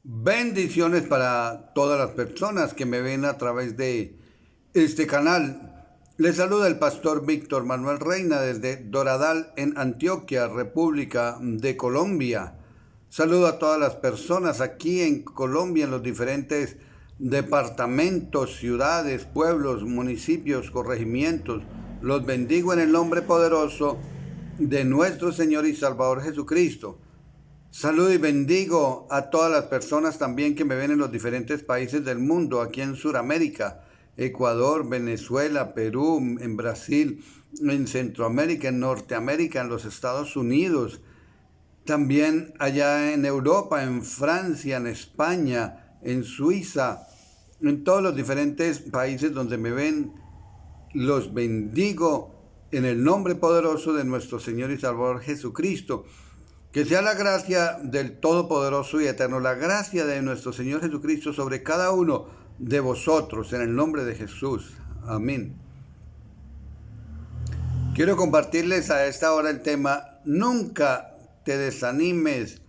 Bendiciones para todas las personas que me ven a través de este canal. Les saluda el pastor Víctor Manuel Reina desde Doradal en Antioquia, República de Colombia. Saludo a todas las personas aquí en Colombia, en los diferentes departamentos, ciudades, pueblos, municipios, corregimientos. Los bendigo en el nombre poderoso de nuestro Señor y Salvador Jesucristo. Saludo y bendigo a todas las personas también que me ven en los diferentes países del mundo, aquí en Sudamérica, Ecuador, Venezuela, Perú, en Brasil, en Centroamérica, en Norteamérica, en los Estados Unidos, también allá en Europa, en Francia, en España, en Suiza, en todos los diferentes países donde me ven, los bendigo en el nombre poderoso de nuestro Señor y Salvador Jesucristo. Que sea la gracia del Todopoderoso y Eterno, la gracia de nuestro Señor Jesucristo sobre cada uno de vosotros, en el nombre de Jesús. Amén. Quiero compartirles a esta hora el tema: nunca te desanimes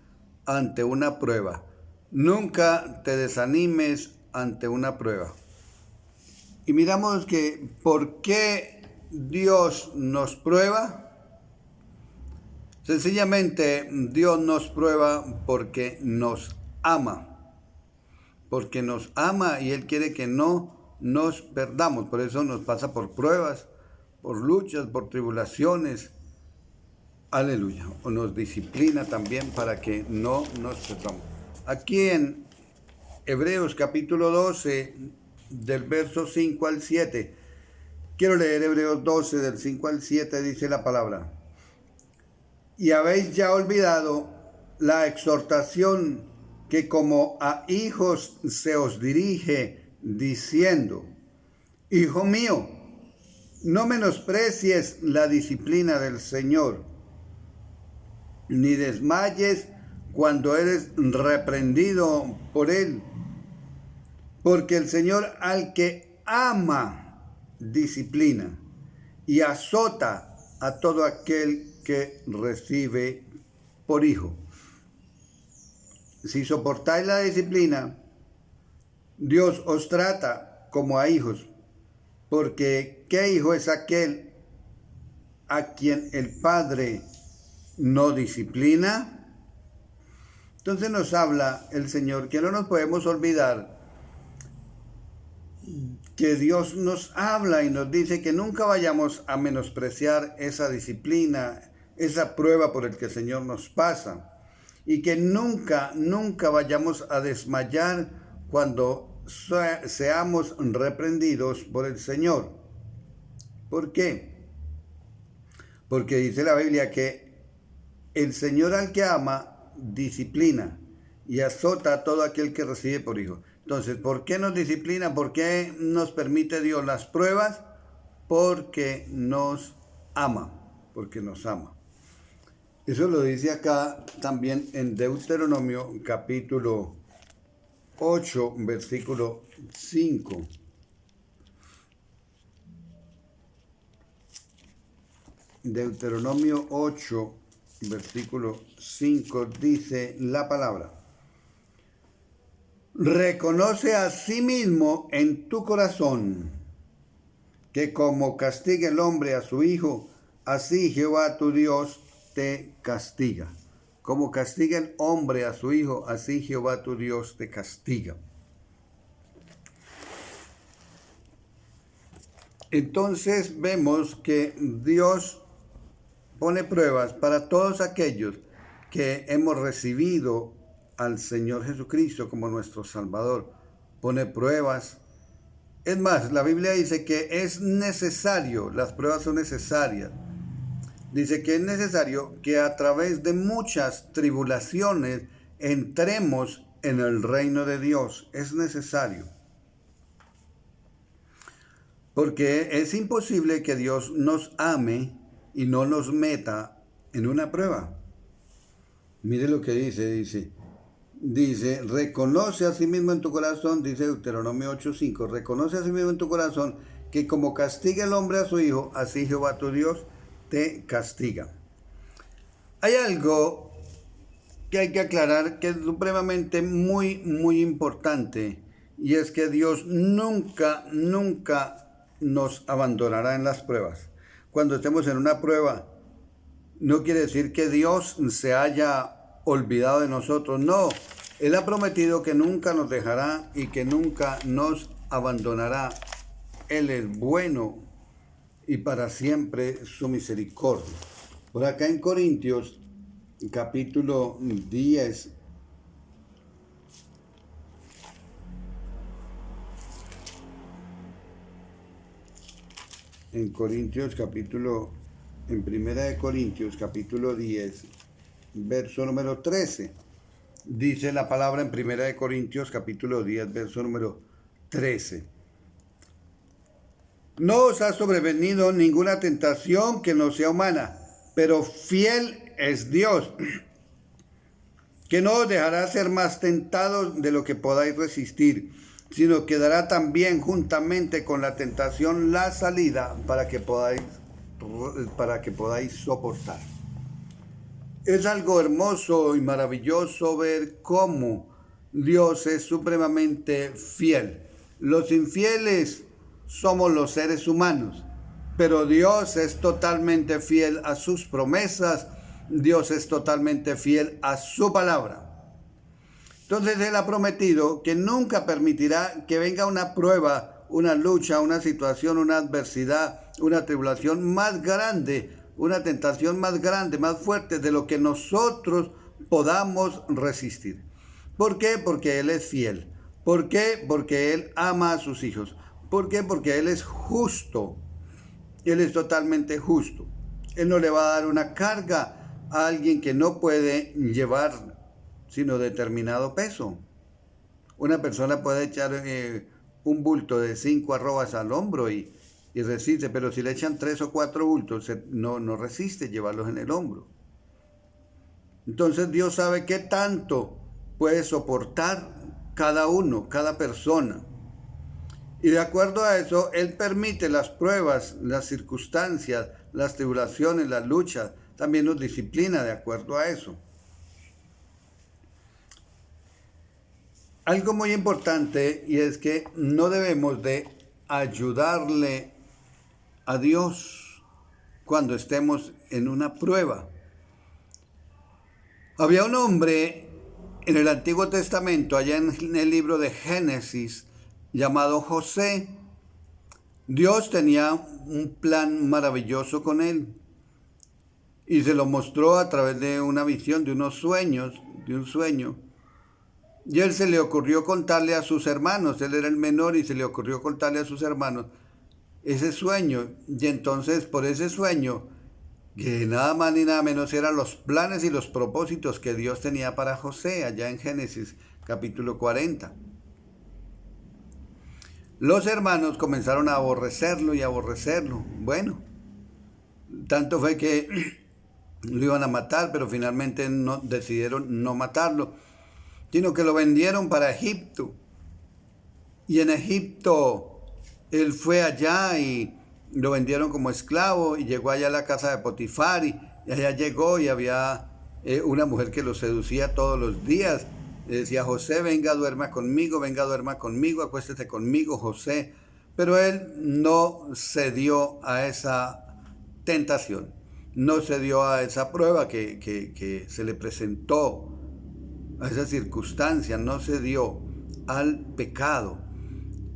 ante una prueba. Nunca te desanimes ante una prueba. Y miramos que ¿por qué Dios nos prueba? Sencillamente, Dios nos prueba porque nos ama. Porque nos ama y Él quiere que no nos perdamos. Por eso nos pasa por pruebas, por luchas, por tribulaciones. Aleluya. O nos disciplina también para que no nos perdamos. Aquí en Hebreos capítulo 12, del verso 5 al 7. Quiero leer Hebreos 12, del 5 al 7, dice la palabra. Y habéis ya olvidado la exhortación que como a hijos se os dirige, diciendo: Hijo mío, no menosprecies la disciplina del Señor, ni desmayes cuando eres reprendido por Él, porque el Señor al que ama disciplina y azota a todo aquel que recibe por hijo. Si soportáis la disciplina, Dios os trata como a hijos, porque ¿qué hijo es aquel a quien el Padre no disciplina? Entonces nos habla el Señor que no nos podemos olvidar que Dios nos habla y nos dice que nunca vayamos a menospreciar esa disciplina, esa prueba por el que el Señor nos pasa, y que nunca vayamos a desmayar cuando seamos reprendidos por el Señor. ¿Por qué? Porque dice la Biblia que el Señor al que ama disciplina y azota a todo aquel que recibe por hijo. Entonces, ¿por qué nos disciplina? ¿Por qué nos permite Dios las pruebas? Porque nos ama, porque nos ama. Eso lo dice acá también en Deuteronomio capítulo 8, versículo 5. Deuteronomio 8, versículo 5 dice la palabra: Reconoce a sí mismo en tu corazón que como castiga el hombre a su hijo, así Jehová tu Dios te castiga. Como castiga el hombre a su hijo, así Jehová tu Dios te castiga. Entonces vemos que Dios pone pruebas para todos aquellos que hemos recibido al Señor Jesucristo como nuestro Salvador. Pone pruebas. Es más, la Biblia dice que es necesario, las pruebas son necesarias. Dice que es necesario que a través de muchas tribulaciones entremos en el reino de Dios. Es necesario. Porque es imposible que Dios nos ame y no nos meta en una prueba. Mire lo que dice, reconoce a sí mismo en tu corazón, dice Deuteronomio 8:5, reconoce a sí mismo en tu corazón que como castiga el hombre a su hijo, así Jehová tu Dios te castiga. Hay algo que hay que aclarar que es supremamente muy importante, y es que Dios nunca nos abandonará en las pruebas. Cuando estemos en una prueba, no quiere decir que Dios se haya olvidado de nosotros, no. Él ha prometido que nunca nos dejará y que nunca nos abandonará. Él es bueno y para siempre su misericordia. Por acá en Corintios, capítulo 10, en Primera de Corintios, capítulo 10, verso número 13. Dice la palabra en Primera de Corintios, capítulo 10, verso número 13. No os ha sobrevenido ninguna tentación que no sea humana, pero fiel es Dios, que no os dejará ser más tentados de lo que podáis resistir, sino que dará también juntamente con la tentación la salida para que podáis soportar. Es algo hermoso y maravilloso ver cómo Dios es supremamente fiel. Los infieles somos los seres humanos, pero Dios es totalmente fiel a sus promesas, Dios es totalmente fiel a su palabra. Entonces Él ha prometido que nunca permitirá que venga una prueba, una lucha, una situación, una adversidad, una tribulación más grande, una tentación más grande, más fuerte de lo que nosotros podamos resistir. ¿Por qué? Porque Él es fiel. ¿Por qué? Porque Él ama a sus hijos. ¿Por qué? Porque Él es justo. Él es totalmente justo. Él no le va a dar una carga a alguien que no puede llevar sino determinado peso. Una persona puede echar un bulto de 5 arrobas al hombro y resiste, pero si le echan 3 o 4 bultos, no resiste llevarlos en el hombro. Entonces Dios sabe qué tanto puede soportar cada uno, cada persona. Y de acuerdo a eso, Él permite las pruebas, las circunstancias, las tribulaciones, las luchas. También nos disciplina de acuerdo a eso. Algo muy importante, y es que no debemos de ayudarle a Dios cuando estemos en una prueba. Había un hombre en el Antiguo Testamento, allá en el libro de Génesis, llamado José. Dios tenía un plan maravilloso con él y se lo mostró a través de una visión, de unos sueños, de un sueño. Y él se le ocurrió contarle a sus hermanos, él era el menor y se le ocurrió contarle a sus hermanos ese sueño. Y entonces por ese sueño, que nada más ni nada menos eran los planes y los propósitos que Dios tenía para José, allá en Génesis capítulo 40. Los hermanos comenzaron a aborrecerlo y aborrecerlo. Bueno, tanto fue que lo iban a matar, pero finalmente decidieron no matarlo, sino que lo vendieron para Egipto. Y en Egipto él fue allá y lo vendieron como esclavo y llegó allá a la casa de Potifar y allá llegó y había una mujer que lo seducía todos los días. Le decía: José, venga, duerma conmigo, acuéstese conmigo, José. Pero él no cedió a esa tentación, no cedió a esa prueba que se le presentó, a esa circunstancia, no cedió al pecado.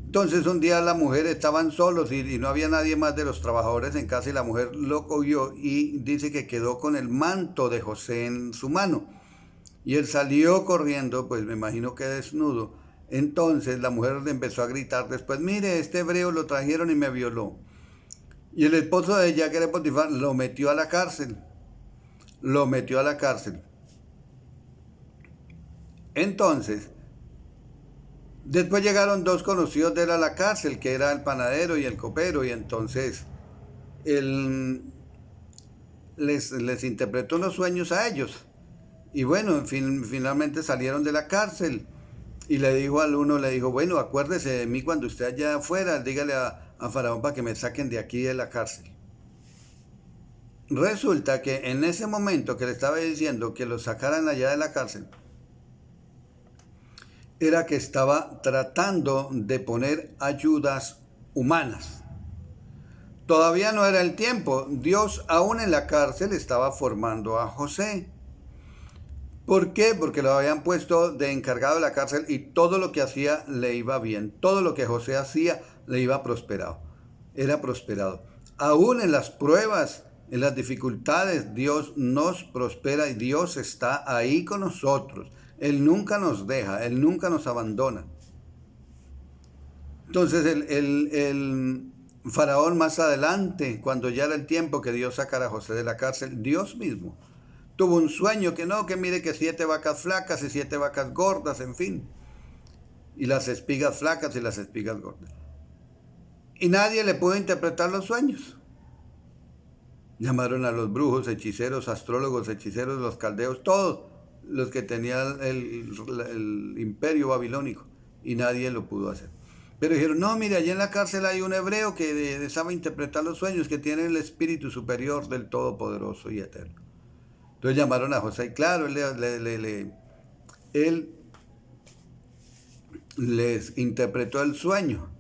Entonces un día las mujeres estaban solos y no había nadie más de los trabajadores en casa, y la mujer lo cogió y dice que quedó con el manto de José en su mano. Y él salió corriendo, pues me imagino que desnudo. Entonces la mujer le empezó a gritar después: mire, este hebreo lo trajeron y me violó. Y el esposo de ella, que era Potifar, lo metió a la cárcel. Entonces, después llegaron dos conocidos de él a la cárcel, que era el panadero y el copero, y entonces él les interpretó unos sueños a ellos. Y bueno, finalmente salieron de la cárcel y le dijo al uno, bueno, acuérdese de mí cuando usted allá afuera, dígale a Faraón para que me saquen de aquí de la cárcel. resulta que en ese momento que le estaba diciendo que lo sacaran allá de la cárcel, era que estaba tratando de poner ayudas humanas. Todavía no era el tiempo. Dios aún en la cárcel estaba formando a José. ¿Por qué? Porque lo habían puesto de encargado de la cárcel y todo lo que hacía le iba bien. Todo lo que José hacía le iba prosperado. Era prosperado. Aún en las pruebas, en las dificultades, Dios nos prospera y Dios está ahí con nosotros. Él nunca nos deja, Él nunca nos abandona. Entonces el faraón más adelante, cuando ya era el tiempo que Dios sacara a José de la cárcel, Dios mismo tuvo un sueño que mire que 7 vacas flacas y 7 vacas gordas, en fin. Y las espigas flacas y las espigas gordas. Y nadie le pudo interpretar los sueños. Llamaron a los brujos, hechiceros, astrólogos, hechiceros, los caldeos, todos los que tenían el imperio babilónico. Y nadie lo pudo hacer. Pero dijeron, no, mire, allá en la cárcel hay un hebreo que sabe interpretar los sueños, que tiene el espíritu superior del Todopoderoso y Eterno. Entonces llamaron a José y claro, él les interpretó el sueño.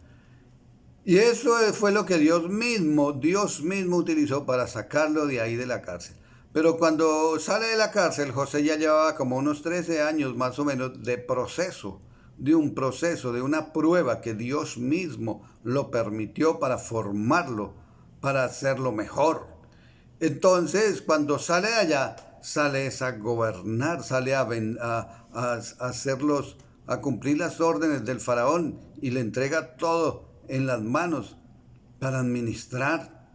Y eso fue lo que Dios mismo utilizó para sacarlo de ahí de la cárcel. Pero cuando sale de la cárcel, José ya llevaba como unos 13 años más o menos de proceso, de una prueba que Dios mismo lo permitió para formarlo, para hacerlo mejor. Entonces, cuando sale de allá, sale a gobernar, sale a hacerlos, a cumplir las órdenes del faraón y le entrega todo en las manos para administrar.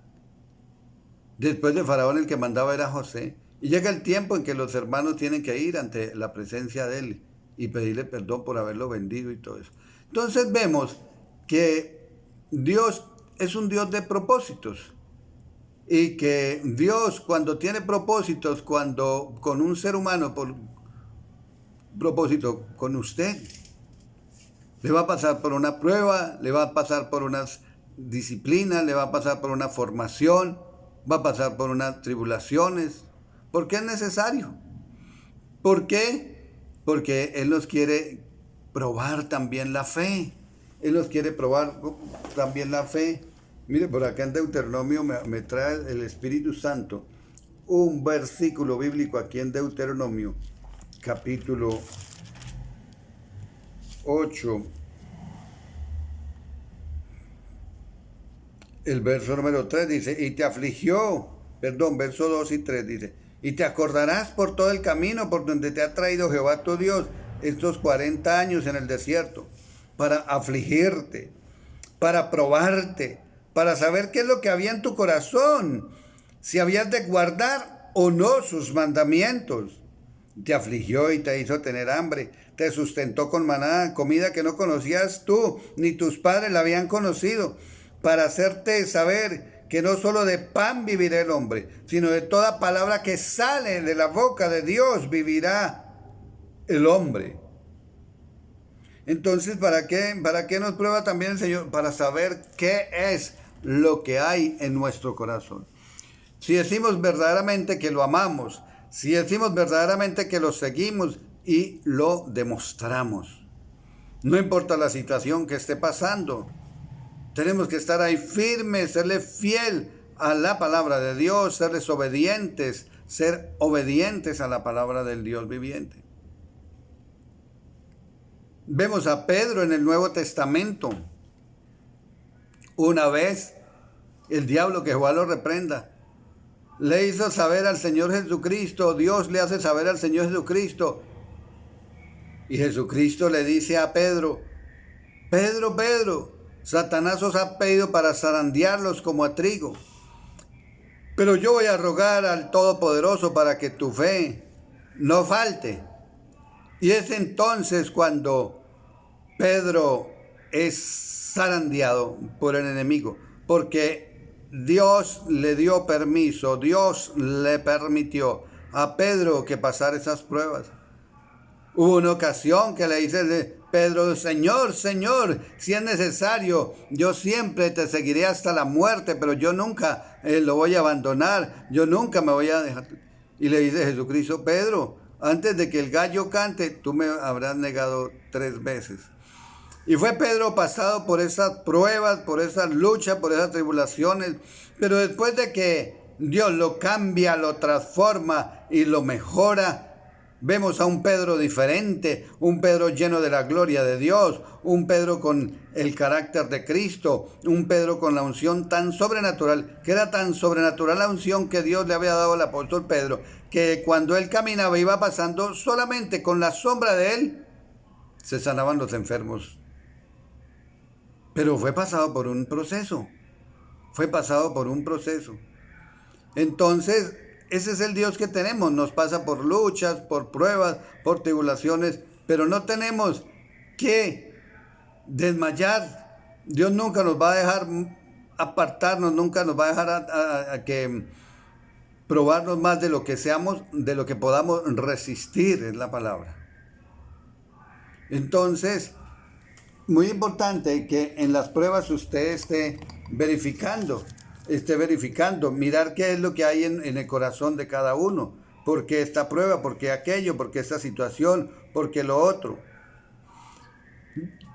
Después de faraón el que mandaba era José. Y llega el tiempo en que los hermanos tienen que ir ante la presencia de él y pedirle perdón por haberlo vendido y todo eso. Entonces vemos que Dios es un Dios de propósitos. Y que Dios cuando tiene propósitos, cuando con un ser humano, por propósito con usted, le va a pasar por una prueba, le va a pasar por unas disciplinas, le va a pasar por una formación, va a pasar por unas tribulaciones, porque es necesario. ¿Por qué? Porque Él nos quiere probar también la fe. Él nos quiere probar también la fe. Mire, por acá en Deuteronomio me trae el Espíritu Santo un versículo bíblico aquí en Deuteronomio, capítulo 8, el verso número 3 dice, verso 2 y 3 dice, y te acordarás por todo el camino por donde te ha traído Jehová tu Dios estos 40 años en el desierto, para afligirte, para probarte, para saber qué es lo que había en tu corazón, si habías de guardar o no sus mandamientos. Te afligió y te hizo tener hambre, te sustentó con maná, comida que no conocías tú, ni tus padres la habían conocido, para hacerte saber que no solo de pan vivirá el hombre, sino de toda palabra que sale de la boca de Dios vivirá el hombre. Entonces, ¿para qué nos prueba también el Señor? Para saber qué es lo que hay en nuestro corazón. Si decimos verdaderamente que lo amamos, si decimos verdaderamente que lo seguimos y lo demostramos. No importa la situación que esté pasando, tenemos que estar ahí firmes, serle fiel a la palabra de Dios, serles obedientes, ser obedientes a la palabra del Dios viviente. Vemos a Pedro en el Nuevo Testamento. Una vez, el diablo, que Jehová lo reprenda, le hizo saber al Señor Jesucristo, Dios le hace saber al Señor Jesucristo. Y Jesucristo le dice a Pedro, Pedro, Pedro, Satanás os ha pedido para zarandearlos como a trigo. Pero yo voy a rogar al Todopoderoso para que tu fe no falte. Y es entonces cuando Pedro es zarandeado por el enemigo, porque Dios le dio permiso, Dios le permitió a Pedro que pasara esas pruebas. Hubo una ocasión que le dice Pedro, Señor, Señor, si es necesario, yo siempre te seguiré hasta la muerte, pero yo nunca lo voy a abandonar, yo nunca me voy a dejar. Y le dice Jesucristo: Pedro, antes de que el gallo cante, tú me habrás negado 3 veces. Y fue Pedro pasado por esas pruebas, por esas luchas, por esas tribulaciones, pero después de que Dios lo cambia, lo transforma y lo mejora, vemos a un Pedro diferente, un Pedro lleno de la gloria de Dios, un Pedro con el carácter de Cristo, un Pedro con la unción tan sobrenatural, que era tan sobrenatural la unción que Dios le había dado al apóstol Pedro, que cuando él caminaba iba pasando, solamente con la sombra de él se sanaban los enfermos. Pero fue pasado por un proceso, fue pasado por un proceso. Entonces, ese es el Dios que tenemos, nos pasa por luchas, por pruebas, por tribulaciones, pero no tenemos que desmayar. Dios nunca nos va a dejar apartarnos, nunca nos va a dejar a que probarnos más de lo que seamos, de lo que podamos resistir, es la palabra. Entonces, muy importante que en las pruebas usted esté verificando, mirar qué es lo que hay en el corazón de cada uno. ¿Por qué esta prueba? ¿Por qué aquello? ¿Por qué esta situación? ¿Por qué lo otro?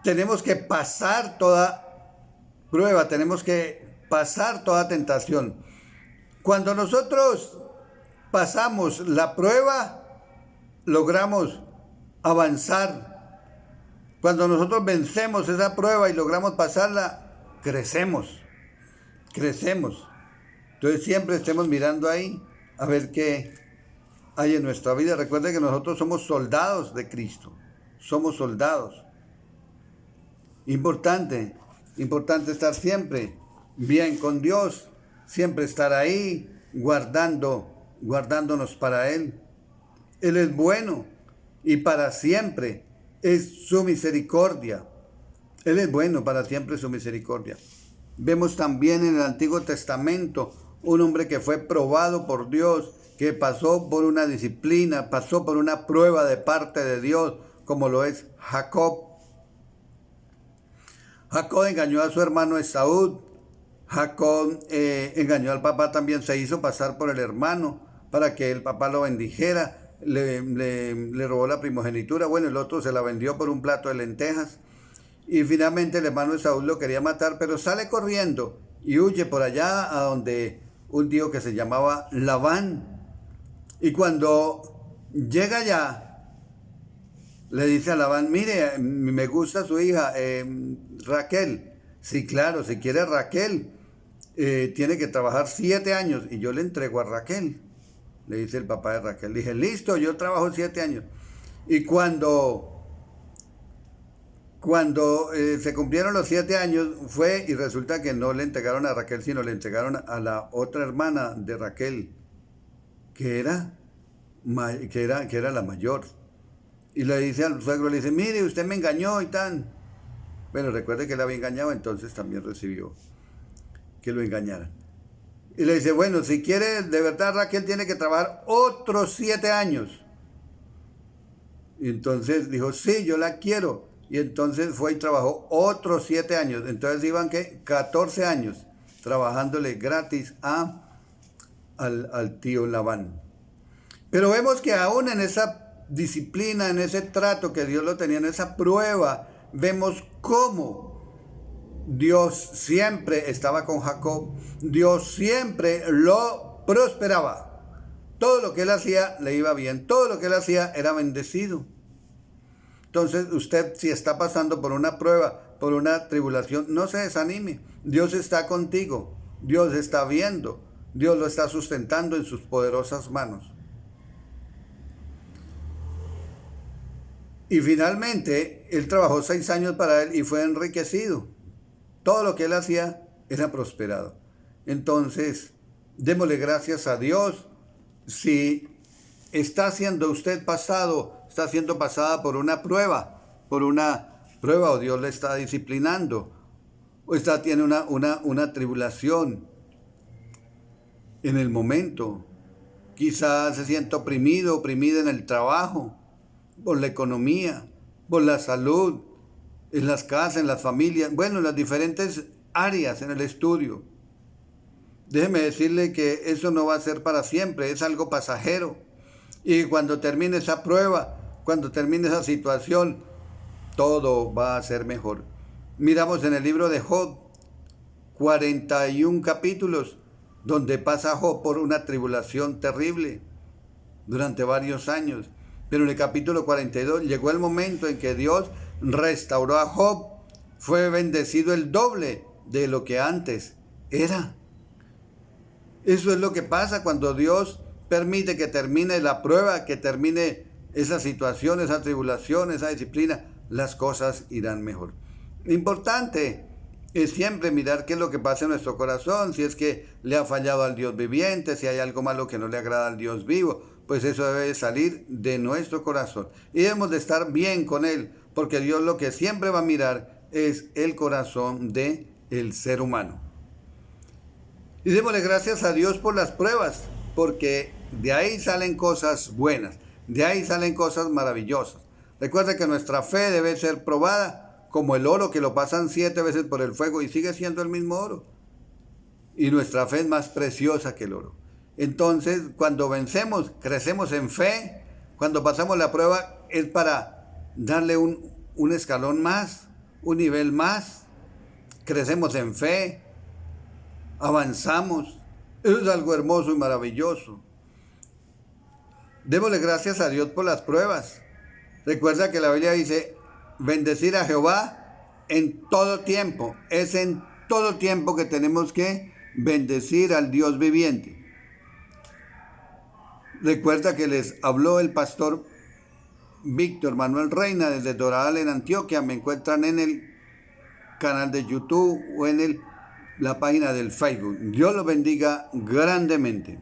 Tenemos que pasar toda prueba, tenemos que pasar toda tentación. Cuando nosotros pasamos la prueba, logramos avanzar. Cuando nosotros vencemos esa prueba y logramos pasarla, crecemos. Entonces siempre estemos mirando ahí a ver qué hay en nuestra vida. Recuerden que nosotros somos soldados de Cristo. Somos soldados. Importante estar siempre bien con Dios. Siempre estar ahí guardándonos para Él. Él es bueno y para siempre es su misericordia. Él es bueno, para siempre su misericordia. Vemos también en el Antiguo Testamento un hombre que fue probado por Dios, que pasó por una disciplina, pasó por una prueba de parte de Dios, como lo es Jacob. Jacob engañó a su hermano Esaú. Jacob engañó al papá también, se hizo pasar por el hermano para que el papá lo bendijera. Le robó la primogenitura. Bueno, el otro se la vendió por un plato de lentejas. Y finalmente el hermano de Saúl lo quería matar, pero sale corriendo y huye por allá a donde un tío que se llamaba Labán. Y cuando llega allá, le dice a Labán: mire, me gusta su hija, Raquel. Sí, claro, si quiere Raquel, tiene que trabajar 7 años y yo le entrego a Raquel. Le dice el papá de Raquel. Le dije: listo, yo trabajo 7 años. Y cuando se cumplieron los 7 años, fue y resulta que no le entregaron a Raquel, sino le entregaron a la otra hermana de Raquel, que era la mayor. Y le dice al suegro, le dice: mire, usted me engañó y tan. Bueno, recuerde que le había engañado, entonces también recibió que lo engañaran. Y le dice: bueno, si quiere, de verdad Raquel tiene que trabajar otros 7 años. Y entonces dijo: sí, yo la quiero. Y entonces fue y trabajó otros 7 años. Entonces iban, ¿qué? 14 años trabajándole gratis al tío Labán. Pero vemos que aún en esa disciplina, en ese trato que Dios lo tenía, en esa prueba, vemos cómo Dios siempre estaba con Jacob. Dios siempre lo prosperaba. Todo lo que él hacía le iba bien. Todo lo que él hacía era bendecido. Entonces usted, si está pasando por una prueba, por una tribulación, no se desanime. Dios está contigo. Dios está viendo. Dios lo está sustentando en sus poderosas manos. Y finalmente, él trabajó 6 años para él y fue enriquecido. Todo lo que él hacía era prosperado. Entonces, démosle gracias a Dios. Si está siendo usted está siendo pasada por una prueba o Dios le está disciplinando, o tiene una tribulación en el momento. Quizás se siente oprimida en el trabajo, por la economía, por la salud, en las casas, en las familias, bueno, en las diferentes áreas, en el estudio. déjeme decirle que eso no va a ser para siempre, es algo pasajero. Y cuando termine esa prueba, cuando termine esa situación, todo va a ser mejor. Miramos en el libro de Job, 41 capítulos, donde pasa Job por una tribulación terrible durante varios años. Pero en el capítulo 42 llegó el momento en que Dios restauró a Job. Fue bendecido el doble de lo que antes era. Eso es lo que pasa cuando Dios permite que termine la prueba, que termine esa situación, esa tribulación, esa disciplina. Las cosas irán mejor. Lo importante es siempre mirar qué es lo que pasa en nuestro corazón, si es que le ha fallado al Dios viviente, si hay algo malo que no le agrada al Dios vivo, pues eso debe salir de nuestro corazón. Y debemos de estar bien con Él, porque Dios lo que siempre va a mirar es el corazón del ser humano. Y démosle gracias a Dios por las pruebas, porque de ahí salen cosas buenas, de ahí salen cosas maravillosas. Recuerda que nuestra fe debe ser probada, como el oro que lo pasan 7 veces por el fuego y sigue siendo el mismo oro. Y nuestra fe es más preciosa que el oro. Entonces, cuando vencemos, crecemos en fe. Cuando pasamos la prueba es para darle un escalón más, un nivel más. Crecemos en fe, avanzamos. Eso es algo hermoso y maravilloso. Démosle gracias a Dios por las pruebas. Recuerda que la Biblia dice, bendecir a Jehová en todo tiempo. Es en todo tiempo que tenemos que bendecir al Dios viviente. Recuerda que les habló el pastor Víctor Manuel Reina desde Doradal en Antioquia. Me encuentran en el canal de YouTube o en la página del Facebook. Dios los bendiga grandemente.